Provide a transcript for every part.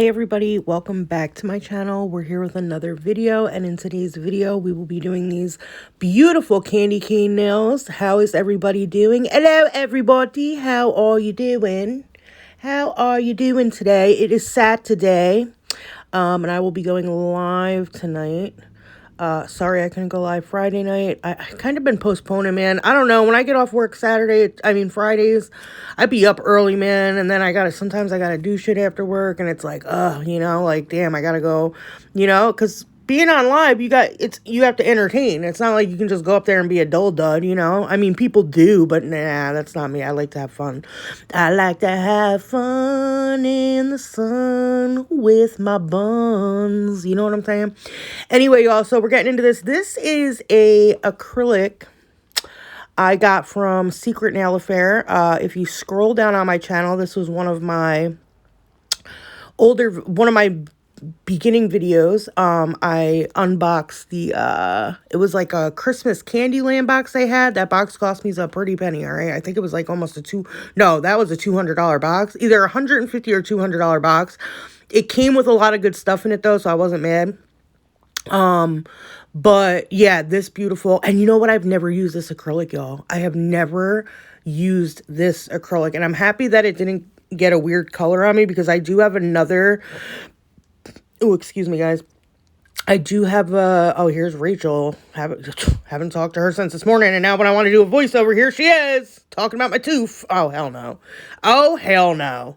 Hey everybody, welcome back to my channel. We're here with another video, and in today's video we will be doing these beautiful candy cane nails. How is everybody doing? Hello everybody, how are you doing? How are you doing today? It is Saturday, and I will be going live tonight. Sorry I couldn't go live Friday night. I kind of been postponing, man. I don't know. When I get off work Fridays, I be up early, man. And then sometimes I gotta do shit after work. And it's like, like, damn, I gotta go, because being on live, you have to entertain. It's not like you can just go up there and be a dull dud, I mean, people do, but nah, that's not me. I like to have fun. I like to have fun in the sun with my buns. You know what I'm saying? Anyway, y'all, so we're getting into this. This is a acrylic I got from Secret Nail Affair. If you scroll down on my channel, this was one of my beginning videos. I unboxed it was like a Christmas Candyland box they had. That box cost me a pretty penny, all right? I think it was like almost that was a $200 box. Either $150 or $200 box. It came with a lot of good stuff in it though, so I wasn't mad. But yeah, this beautiful. And you know what? I've never used this acrylic, y'all. I have never used this acrylic, and I'm happy that it didn't get a weird color on me, because I do have another. Oh, excuse me, guys. I do have here's Rachel. Haven't talked to her since this morning, and now when I want to do a voiceover, here she is talking about my tooth. Oh, hell no. Oh, hell no.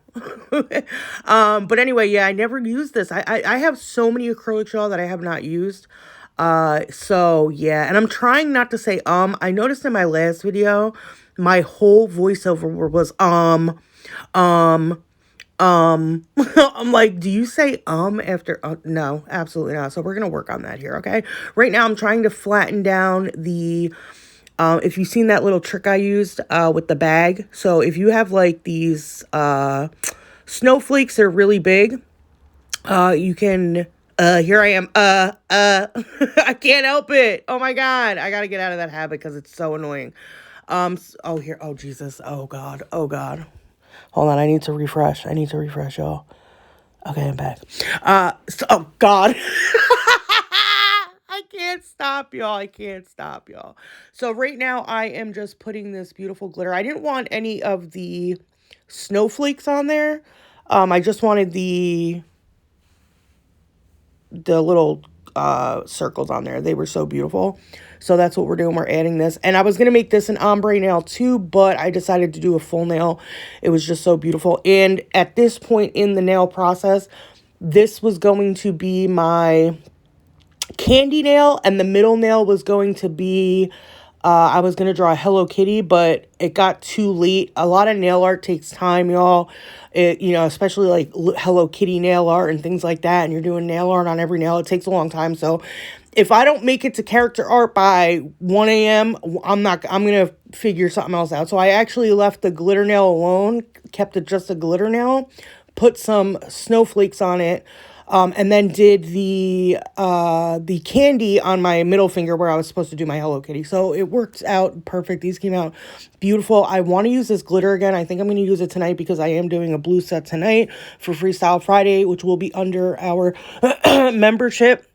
But anyway, yeah, I never used this. I have so many acrylics, y'all, that I have not used. So yeah, and I'm trying not to say I noticed in my last video, my whole voiceover was I'm like, do you say after no, absolutely not. So we're gonna work on that here, okay? Right now I'm trying to flatten down the if you've seen that little trick I used with the bag. So if you have like these snowflakes that are really big, you can here I am I can't help it. Oh my god, I gotta get out of that habit because it's so annoying. Oh Jesus, oh god. Hold on, I need to refresh, y'all. Okay, I'm back. Oh, God. I can't stop, y'all. So right now, I am just putting this beautiful glitter. I didn't want any of the snowflakes on there. I just wanted the little circles on there. They were so beautiful. So that's what we're doing. We're adding this. And I was going to make this an ombre nail too, but I decided to do a full nail. It was just so beautiful. And at this point in the nail process, this was going to be my candy nail, and the middle nail was going to be I was going to draw a Hello Kitty, but it got too late. A lot of nail art takes time, y'all. Especially like Hello Kitty nail art and things like that. And you're doing nail art on every nail. It takes a long time. So if I don't make it to character art by 1 a.m., I'm going to figure something else out. So I actually left the glitter nail alone, kept it just a glitter nail, put some snowflakes on it. And then did the candy on my middle finger where I was supposed to do my Hello Kitty. So it worked out perfect. These came out beautiful. I want to use this glitter again. I think I'm going to use it tonight because I am doing a blue set tonight for Freestyle Friday, which will be under our membership.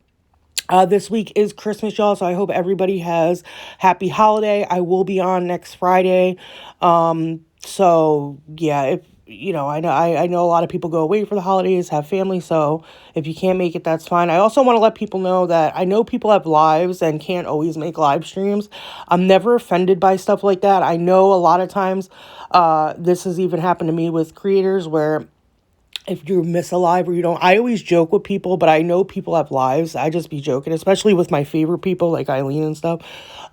This week is Christmas, y'all, so I hope everybody has happy holiday. I will be on next Friday. So yeah, I know a lot of people go away for the holidays, have family, so if you can't make it, that's fine. I also want to let people know that I know people have lives and can't always make live streams. I'm never offended by stuff like that. I know a lot of times this has even happened to me with creators where if you miss a live or you don't, I always joke with people, but I know people have lives. I just be joking, especially with my favorite people like Eileen and stuff,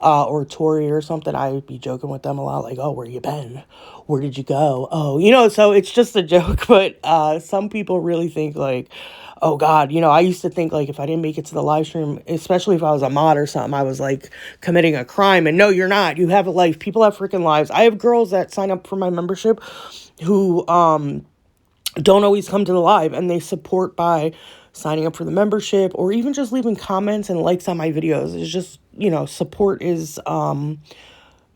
or Tori or something. I would be joking with them a lot, like, oh, where you been? Where did you go? Oh, so it's just a joke. But some people really think like, oh God, I used to think like if I didn't make it to the live stream, especially if I was a mod or something, I was like committing a crime. And no, you're not. You have a life. People have freaking lives. I have girls that sign up for my membership who don't always come to the live, and they support by signing up for the membership or even just leaving comments and likes on my videos. It's just, support is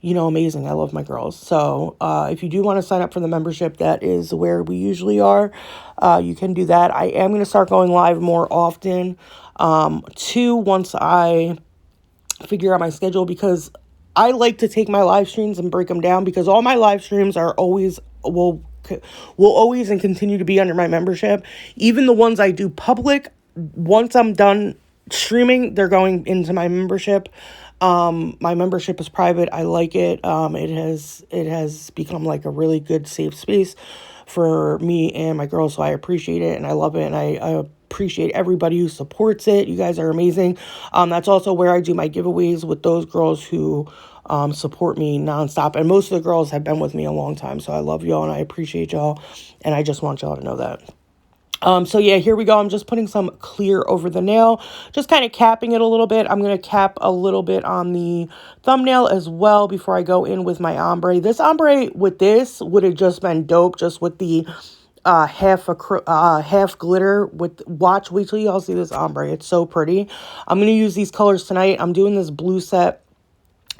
amazing. I love my girls. So if you do want to sign up for the membership, that is where we usually are. You can do that. I am going to start going live more often, too, once I figure out my schedule, because I like to take my live streams and break them down, because all my live streams are always will always and continue to be under my membership. Even the ones I do public, once I'm done streaming, they're going into my membership. My membership is private. I like it. It has become like a really good safe space for me and my girls. So I appreciate it and I love it. And I appreciate everybody who supports it. You guys are amazing. That's also where I do my giveaways with those girls who support me nonstop. And most of the girls have been with me a long time. So I love y'all and I appreciate y'all. And I just want y'all to know that. So yeah, here we go. I'm just putting some clear over the nail, just kind of capping it a little bit. I'm going to cap a little bit on the thumbnail as well before I go in with my ombre. This ombre with this would have just been dope, just with the half glitter. Wait till y'all see this ombre. It's so pretty. I'm going to use these colors tonight. I'm doing this blue set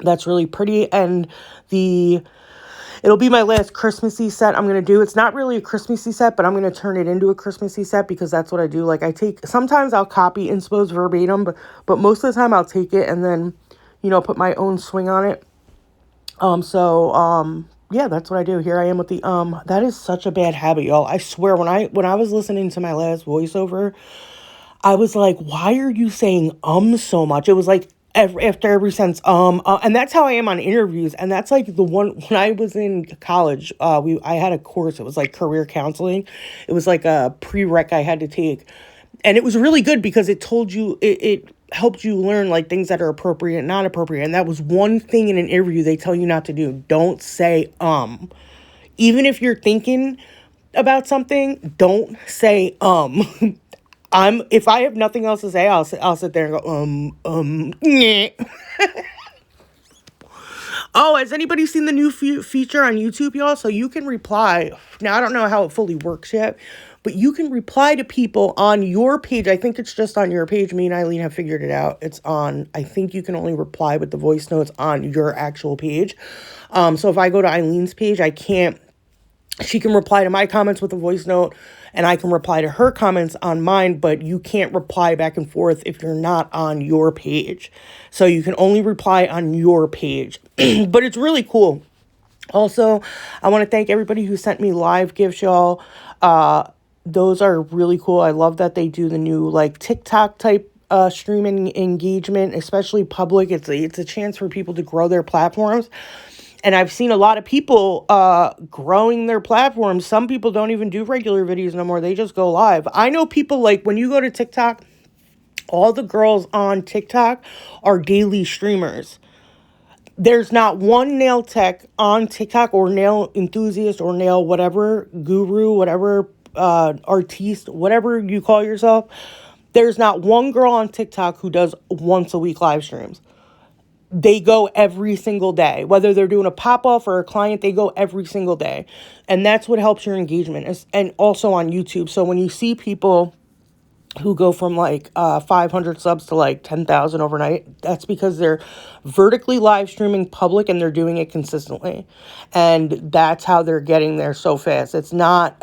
that's really pretty, and it'll be my last Christmassy set I'm going to do. It's not really a Christmassy set, but I'm going to turn it into a Christmassy set because that's what I do. Like sometimes I'll copy inspos verbatim, but most of the time I'll take it and then, put my own swing on it. Yeah, that's what I do. Here I am with the, that is such a bad habit, y'all. I swear when I was listening to my last voiceover, I was like, why are you saying so much? It was like after every sentence, and that's how I am on interviews. And that's like the one, when I was in college, I had a course, it was like career counseling. It was like a prereq I had to take. And it was really good because it told you, it helped you learn like things that are appropriate and not appropriate. And that was one thing in an interview they tell you not to do. Don't say, even if you're thinking about something, don't say, if I have nothing else to say, I'll sit there and go, yeah. Oh, has anybody seen the new feature on YouTube, y'all? So you can reply. Now, I don't know how it fully works yet, but you can reply to people on your page. I think it's just on your page. Me and Eileen have figured it out. I think you can only reply with the voice notes on your actual page. So if I go to Eileen's page, she can reply to my comments with a voice note, and I can reply to her comments on mine, but you can't reply back and forth if you're not on your page. So you can only reply on your page. But it's really cool. Also, I want to thank everybody who sent me live gifts, y'all. Those are really cool. I love that they do the new like TikTok type streaming engagement, especially public. It's a chance for people to grow their platforms. And I've seen a lot of people growing their platforms. Some people don't even do regular videos no more. They just go live. I know people, like, when you go to TikTok, all the girls on TikTok are daily streamers. There's not one nail tech on TikTok, or nail enthusiast, or nail whatever, guru, whatever, artiste, whatever you call yourself. There's not one girl on TikTok who does once a week live streams. They go every single day. Whether they're doing a pop-off or a client, they go every single day. And that's what helps your engagement. And also on YouTube. So when you see people who go from like 500 subs to like 10,000 overnight, that's because they're vertically live streaming public and they're doing it consistently. And that's how they're getting there so fast. It's not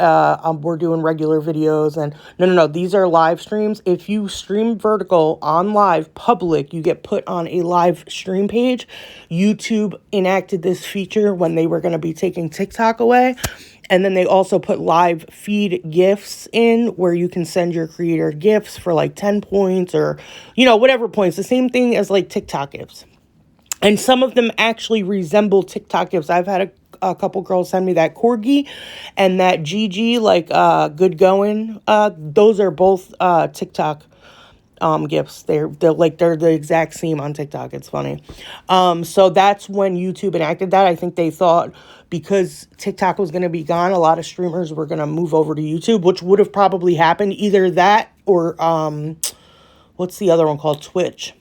we're doing regular videos and no. These are live streams. If you stream vertical on live public, you get put on a live stream page. YouTube enacted this feature when they were going to be taking TikTok away. And then they also put live feed gifts in where you can send your creator gifts for like 10 points or, whatever points. The same thing as like TikTok gifts. And some of them actually resemble TikTok gifts. I've had a couple girls send me that corgi and that GG, like good going. Those are both TikTok gifts. They're the exact same on TikTok. It's funny. So that's when YouTube enacted that. I think they thought because TikTok was going to be gone, a lot of streamers were going to move over to YouTube, which would have probably happened. Either that or what's the other one called? Twitch.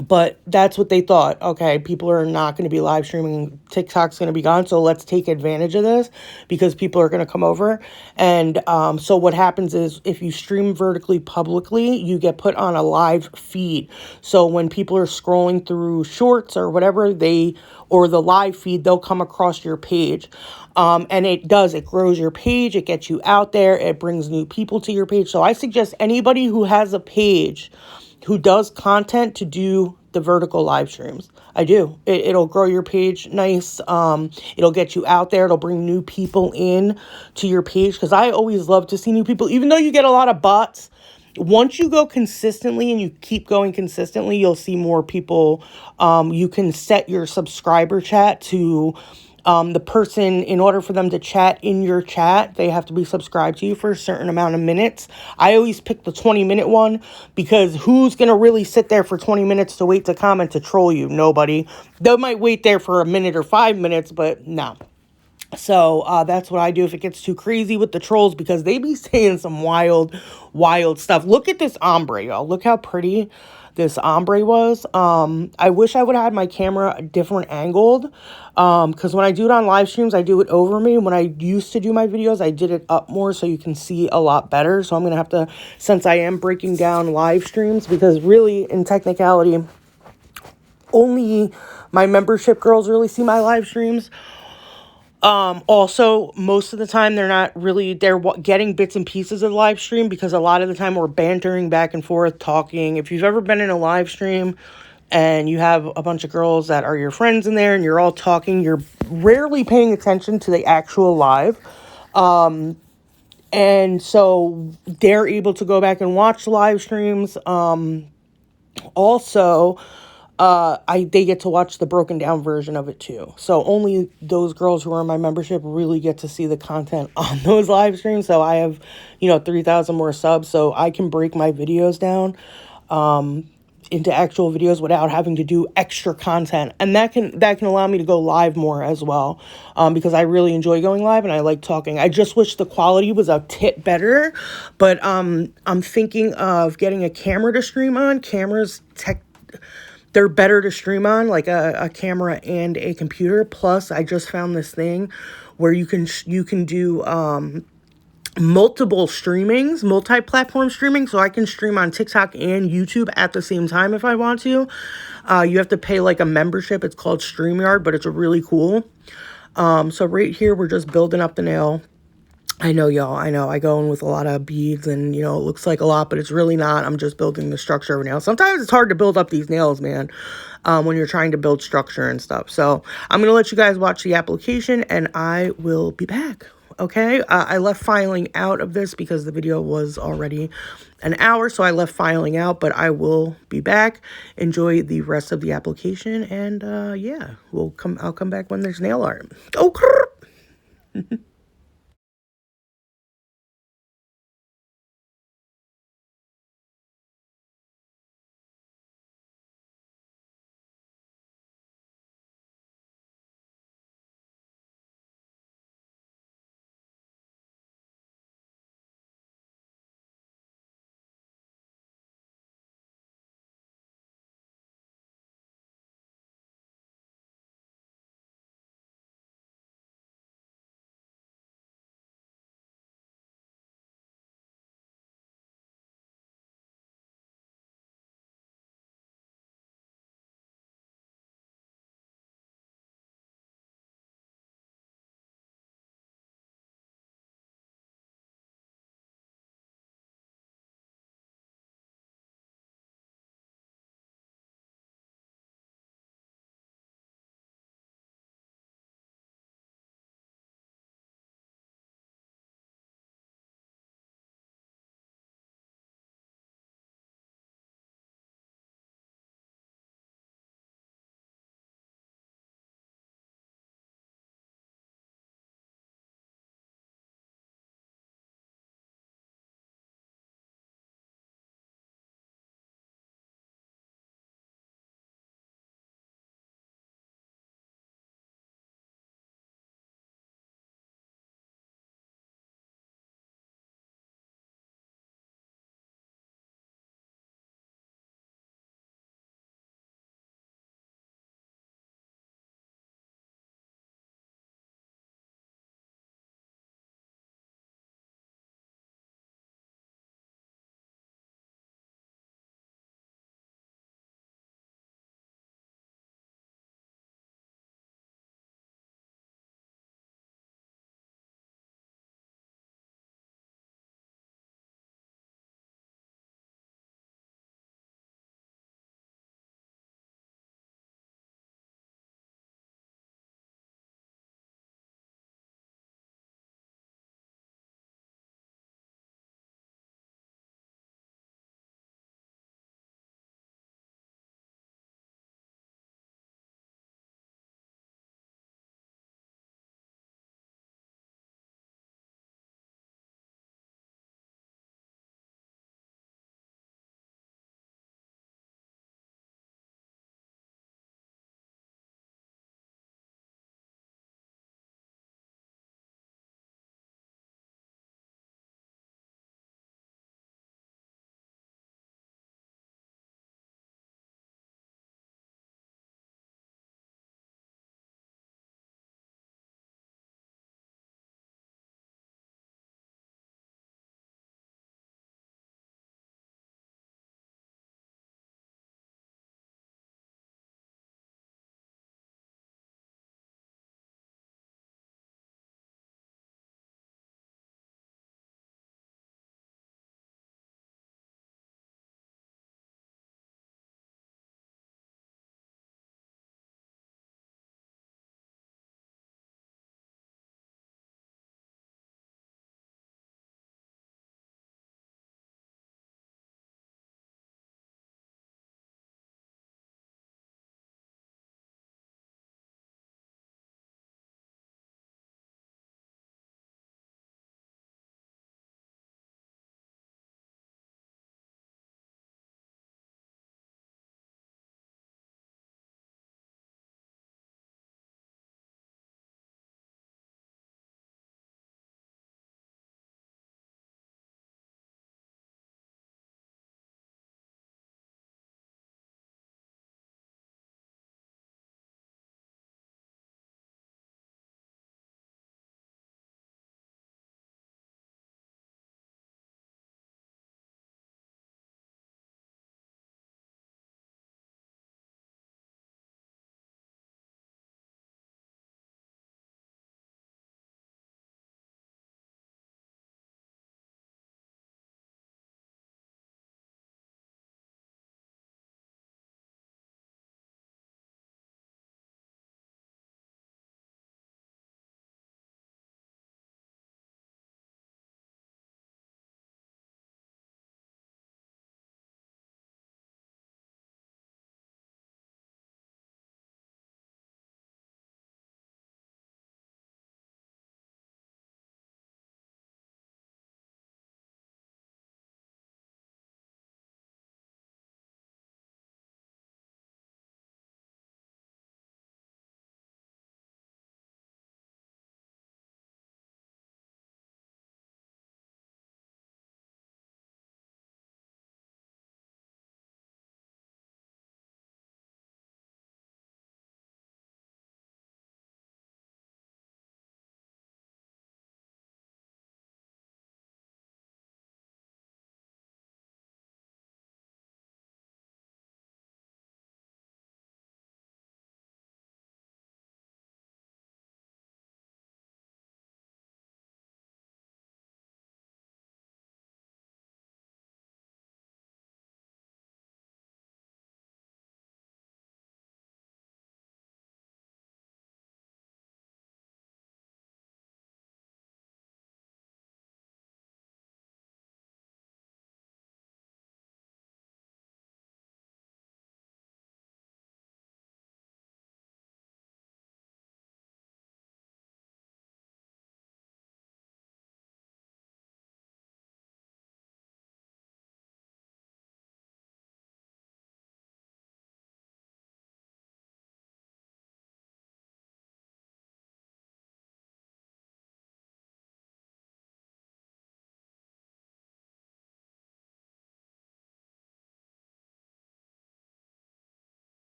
But that's what they thought. Okay, people are not going to be live streaming. TikTok's going to be gone. So let's take advantage of this because people are going to come over. And so what happens is if you stream vertically publicly, you get put on a live feed. So when people are scrolling through shorts or whatever, or the live feed, they'll come across your page. And it grows your page. It gets you out there. It brings new people to your page. So I suggest anybody who has a page who does content to do the vertical live streams. I do. It'll grow your page nice. It'll get you out there. It'll bring new people in to your page because I always love to see new people, even though you get a lot of bots. Once you go consistently and you keep going consistently, you'll see more people. You can set your subscriber chat to the person, in order for them to chat in your chat, they have to be subscribed to you for a certain amount of minutes. I always pick the 20-minute one because who's going to really sit there for 20 minutes to wait to comment to troll you? Nobody. They might wait there for a minute or 5 minutes, but no. So that's what I do if it gets too crazy with the trolls because they be saying some wild stuff. Look at this ombre, y'all. Look how pretty this ombre was. I wish I would have had my camera different angled because when I do it on live streams, I do it over me. When I used to do my videos, I did it up more so you can see a lot better. So I'm going to have to, since I am breaking down live streams, because really in technicality, only my membership girls really see my live streams. Also, most of the time they're getting bits and pieces of the live stream because a lot of the time we're bantering back and forth, talking. If you've ever been in a live stream and you have a bunch of girls that are your friends in there and you're all talking, you're rarely paying attention to the actual live. And so they're able to go back and watch live streams. Also, they get to watch the broken down version of it too. So only those girls who are in my membership really get to see the content on those live streams. So I have, 3,000 more subs, so I can break my videos down into actual videos without having to do extra content, and that can allow me to go live more as well, because I really enjoy going live and I like talking. I just wish the quality was a tit better, but I'm thinking of getting a camera to stream on. They're better to stream on, like a camera and a computer. Plus, I just found this thing where you can do multi-platform streaming. So I can stream on TikTok and YouTube at the same time if I want to. You have to pay like a membership. It's called StreamYard, but it's really cool. So right here, we're just building up the nail. I know, y'all. I know. I go in with a lot of beads and, it looks like a lot, but it's really not. I'm just building the structure of a nail. Sometimes it's hard to build up these nails, man, when you're trying to build structure and stuff. So I'm going to let you guys watch the application and I will be back. Okay. I left filing out of this because the video was already an hour. So I left filing out, but I will be back. Enjoy the rest of the application. And, yeah, I'll come back when there's nail art. Oh,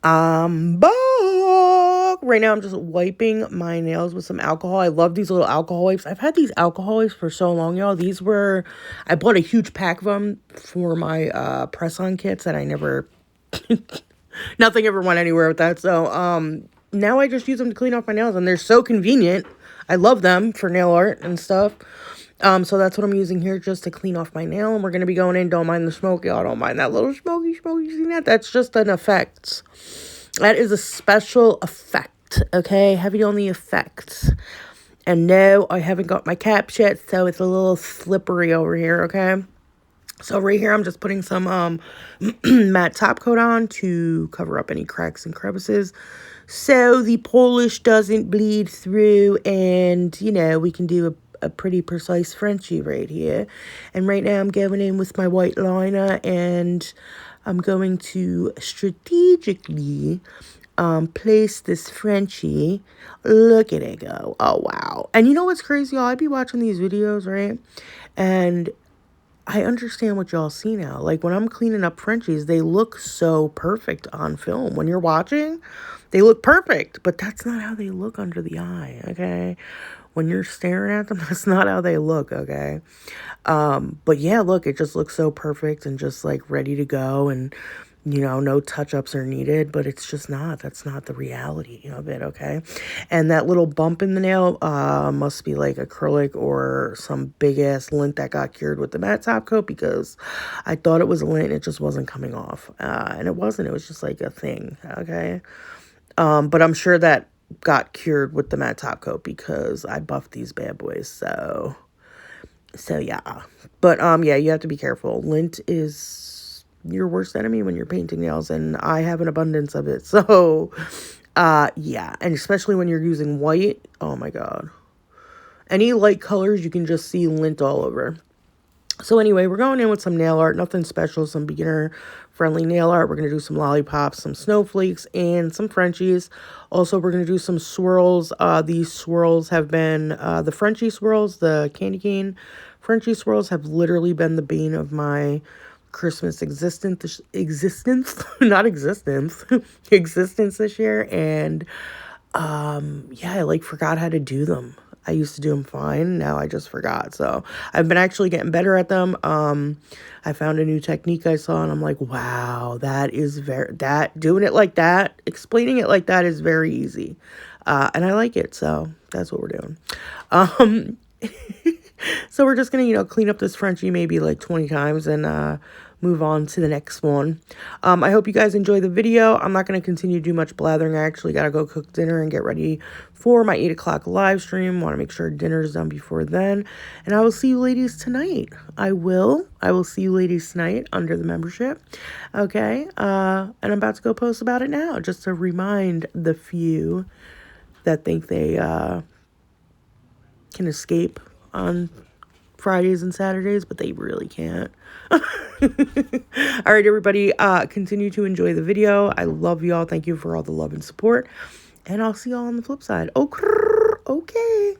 Back. Right now, I'm just wiping my nails with some alcohol. I love these little alcohol wipes. I've had these alcohol wipes for so long, y'all. These were, I bought a huge pack of them for my press-on kits, and I never, nothing ever went anywhere with that. So, now I just use them to clean off my nails, and they're so convenient. I love them for nail art and stuff. So that's what I'm using here, just to clean off my nail. And we're going to be going in. Don't mind the smoke, y'all. Don't mind that little smoky. You see that? That's just an effect. That is a special effect, okay? Heavy on the effects. And no, I haven't got my caps yet, so it's a little slippery over here, okay? So right here, I'm just putting some matte top coat on to cover up any cracks and crevices, so the polish doesn't bleed through, and, you know, we can do a pretty precise Frenchie right here. And right now, I'm going in with my white liner, and I'm going to strategically place this Frenchie. Look at it go. Oh, wow. And you know what's crazy, y'all? I'd be watching these videos, right? And I understand what y'all see now. Like, when I'm cleaning up Frenchies, they look so perfect on film. When you're watching, they look perfect. But that's not how they look under the eye, okay? When you're staring at them, that's not how they look, okay? But yeah, look, it just looks so perfect and just, like, ready to go. And, you know, no touch-ups are needed, but it's just not. That's not the reality of it, okay? And that little bump in the nail must be like acrylic or some big-ass lint that got cured with the matte top coat, because I thought it was a lint, it just wasn't coming off. And it wasn't. It was just like a thing, okay? But I'm sure that got cured with the matte top coat because I buffed these bad boys, so yeah. But, yeah, you have to be careful. Lint is your worst enemy when you're painting nails, and I have an abundance of it. So, yeah, and especially when you're using white, oh my God. Any light colors, you can just see lint all over. So anyway, we're going in with some nail art, nothing special, some beginner-friendly nail art. We're going to do some lollipops, some snowflakes, and some Frenchies. Also, we're going to do some swirls. These swirls have been, the Frenchie swirls, the candy cane Frenchie swirls have literally been the bane of my Christmas existence, not existence, existence this year. And, yeah, I, like, forgot how to do them. I used to do them fine. Now I just forgot. So I've been actually getting better at them. I found a new technique I saw, and I'm like, wow, doing it like that, explaining it like that is very easy. And I like it. So that's what we're doing. So we're just going to, you know, clean up this Frenchie maybe like 20 times and, move on to the next one. I hope you guys enjoy the video. I'm not going to continue to do much blathering. I actually got to go cook dinner and get ready for my 8 o'clock live stream. Want to make sure dinner is done before then. And I will see you ladies tonight. I will see you ladies tonight under the membership. Okay. And I'm about to go post about it now, just to remind the few that think they can escape on Fridays and Saturdays, but they really can't. All right, everybody, continue to enjoy the video. I love y'all. Thank you for all the love and support, and I'll see y'all on the flip side. Okay.